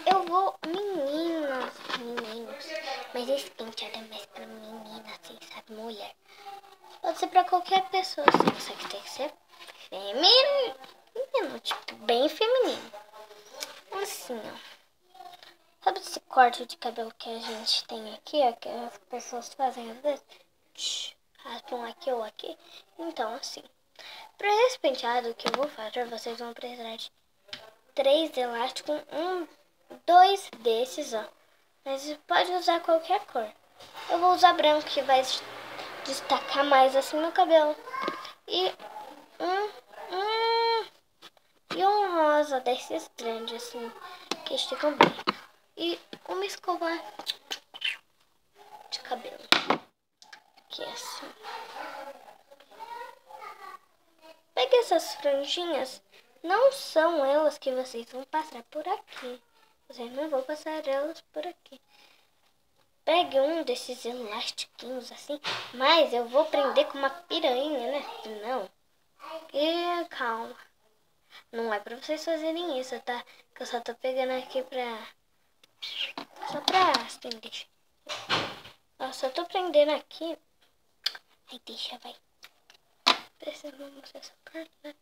eu vou... Meninas, meninos. Mas esse penteado é mais pra menina, assim, sabe? Mulher. Pode ser pra qualquer pessoa, assim. Só que tem que ser feminino. Tipo, bem feminino. Assim, ó. Sabe esse corte de cabelo que a gente tem aqui, ó? Que as pessoas fazem às vezes? Raspam aqui ou aqui. Então, assim. Pra esse penteado que eu vou fazer, vocês vão precisar de 3 elásticos, 2 desses, ó. Mas pode usar qualquer cor. Eu vou usar branco, que vai destacar mais assim meu cabelo. E um rosa desses grandes, assim, que esticam bem. E uma escova de cabelo. Que é assim. Pegue essas franjinhas. Não são elas que vocês vão passar por aqui. Vocês não vão passar elas por aqui. Pegue um desses elastiquinhos assim. Mas eu vou prender com uma piranha, né? Não. E calma. Não é pra vocês fazerem isso, tá? Que eu só tô pegando aqui só pra estender. Eu só tô prendendo aqui. Ai, deixa, vai. Preciso mostrar essa parte, né?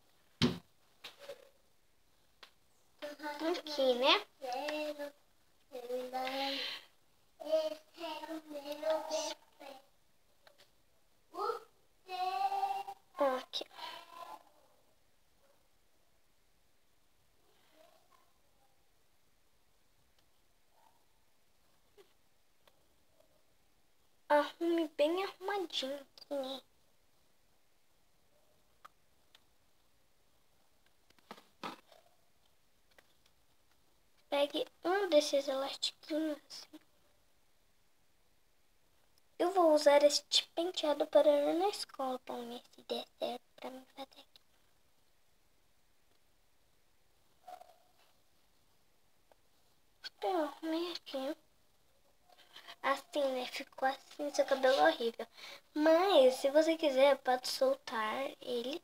Aqui, né? Aqui. Arrume bem arrumadinho aqui, né? Pegue um desses elastiquinhos assim. Eu vou usar este penteado para ir na escola. Vamos ver se der certo pra mim fazer. Eu arrumei aqui. Assim, né? Ficou assim, seu cabelo horrível. Mas, se você quiser, pode soltar ele.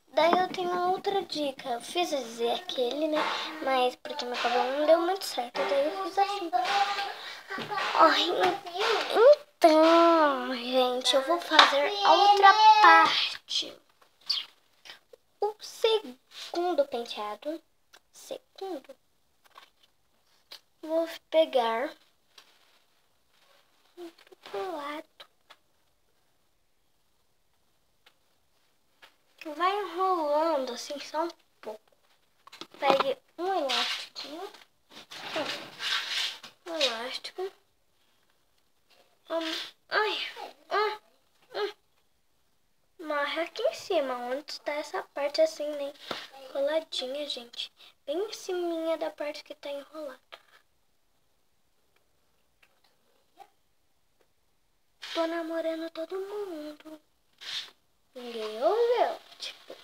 Daí eu tenho outra dica. Eu fiz aquele, né? Mas porque meu cabelo não deu muito certo. Daí eu fiz assim. Então, gente, eu vou fazer a outra parte. O segundo penteado. Vou pegar pro lado. Vai enrolando assim só um pouco. Pegue um elástico. Um elástico. Marra aqui em cima, onde está essa parte assim, né? Enroladinha, gente. Bem em cima da parte que tá enrolada. Tô namorando todo mundo. Ninguém ouviu. Tipo,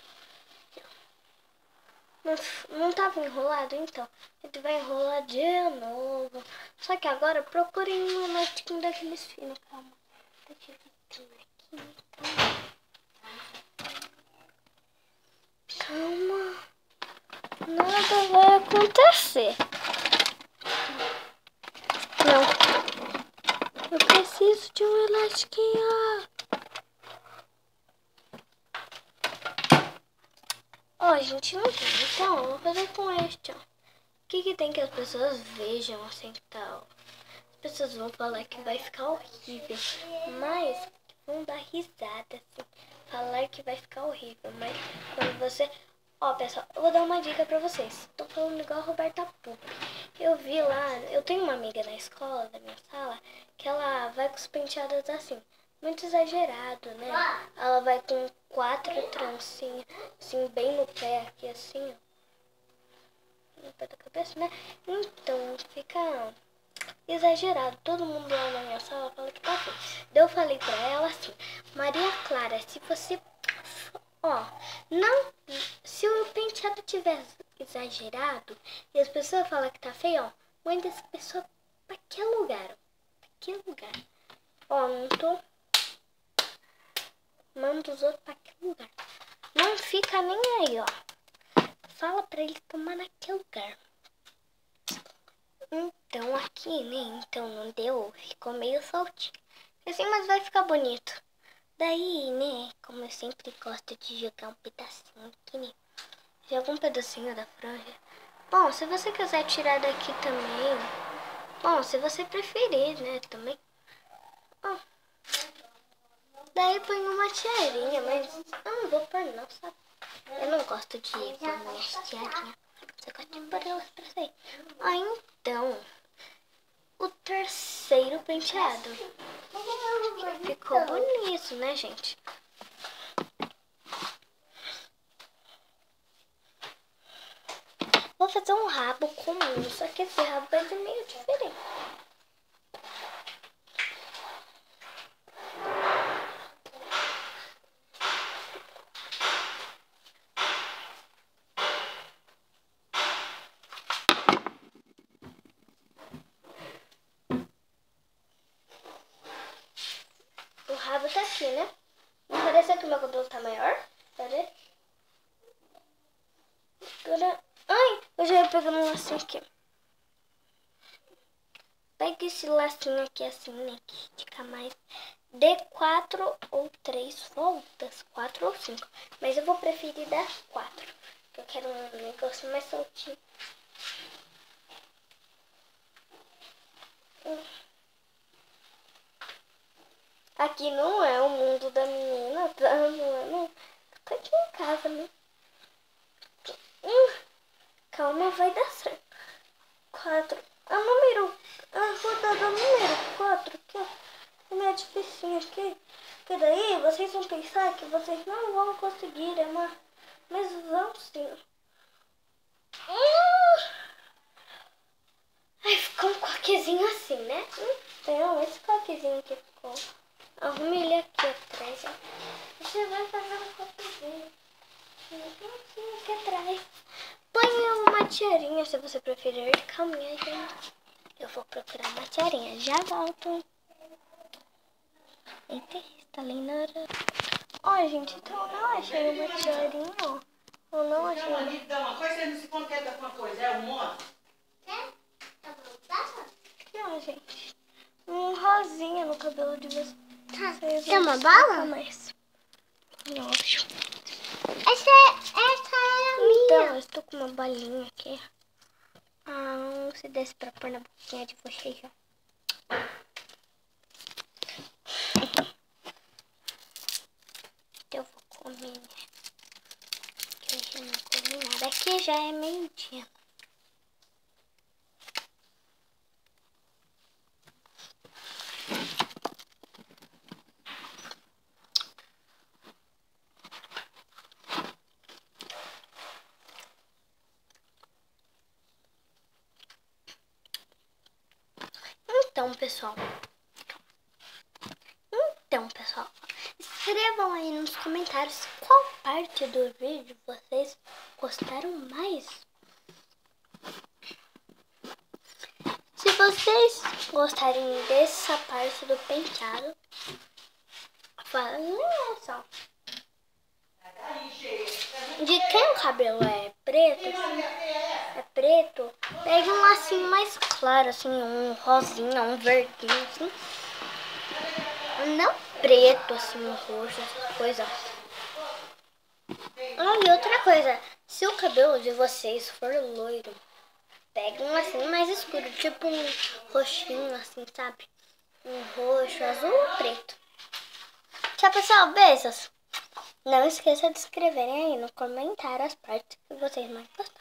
não tava enrolado, então. Ele vai enrolar de novo. Só que agora procurem um elástico daqueles finos. Calma. Deixa eu ver aqui. Calma. Nada vai acontecer. Não. Eu preciso de um elastiquinho. Ó, gente, não tem. Então, eu vou fazer com este, ó. O que tem que as pessoas vejam assim, tal? As pessoas vão falar que vai ficar horrível. Mas vão dar risada, assim. Falar que vai ficar horrível. Mas quando você... Ó, pessoal, eu vou dar uma dica pra vocês. Tô falando igual a Roberta Pup. Eu vi lá... Eu tenho uma amiga na escola, da minha sala, que ela vai com os penteados assim. Muito exagerado, né? Ela vai com 4 trancinhas, assim, bem no pé aqui, assim, ó. No pé da cabeça, né? Então, fica exagerado. Todo mundo lá na minha sala fala que tá assim. Daí eu falei pra ela assim, Maria Clara, se você... Ó, não... Se o penteado tiver exagerado e as pessoas falam que tá feio, ó, manda essa pessoa pra que lugar? Pra que lugar? Ó, não tô... Manda os outros pra aquele lugar. Não fica nem aí, ó. Fala pra ele tomar naquele lugar. então aqui, né? Então não deu, ficou meio soltinho. Assim, mas vai ficar bonito. Daí, né, como eu sempre gosto de jogar um pedacinho aqui, né? Joga um pedacinho da franja. Bom, se você quiser tirar daqui também. Bom, se você preferir, né, também. Ó. Daí põe uma tiarinha, mas eu não vou pôr não, sabe? Eu não gosto de pôr minhas tiarinhas. Você gosta de pôr elas pra sair. Então, o terceiro penteado. Ficou bonito, né, gente? Vou fazer um rabo comum, só que esse rabo vai ser meio diferente. O rabo tá aqui, né? Não parece que o meu cabelo tá maior? Parece? Agora... Ai, eu já ia pegando um lacinho aqui. Pega esse lacinho aqui assim, né? Que estica mais. Dê 4 ou 3 voltas. 4 ou 5. Mas eu vou preferir dar 4. Porque eu quero um negócio mais soltinho. Aqui não é o mundo da menina, tá? Não é, não. Tô aqui em casa, né? Calma, vai dar certo. 4. A número... A rodada número 4 aqui, ó. É meio difícil aqui. Porque daí vocês vão pensar que vocês não vão conseguir amar. Mas vão sim. Aí ficou um coquezinho assim, né? Então, esse coquezinho que ficou. Arrume ele aqui atrás, ó. Você vai fazer um coquezinho. Aqui atrás. Põe uma tiarinha se você preferir. Calminha, gente. Eu vou procurar uma tiarinha. Já volto. Eita, está ali na hora. Ó, gente, então eu não achei uma tiarinha, ó. Eu não achei. Uma coisa, você não se conta quer uma coisa, é um modo? Aqui, ó, gente. Um rosinha no cabelo de vocês. Tem uma bala? Mas... Não acho. Essa é a minha. Então, eu estou com uma balinha aqui. Se desse pra pôr na boquinha de vocês, ó. Eu vou comer, né? Que hoje eu não comi nada. Aqui já é meio-dia. Então, pessoal, escrevam aí nos comentários qual parte do vídeo vocês gostaram mais. Se vocês gostarem dessa parte do penteado, fala, não, só. De quem o cabelo é preto, pegue um lacinho mais claro, assim, um rosinha, um verdinho, assim. Não preto, assim, um roxo, essas coisas. E outra coisa, se o cabelo de vocês for loiro, pegue um assim mais escuro, tipo um roxinho, assim, sabe? Um roxo, azul ou preto. Tchau, pessoal, beijos! Não esqueça de escreverem aí no comentário as partes que vocês mais gostaram.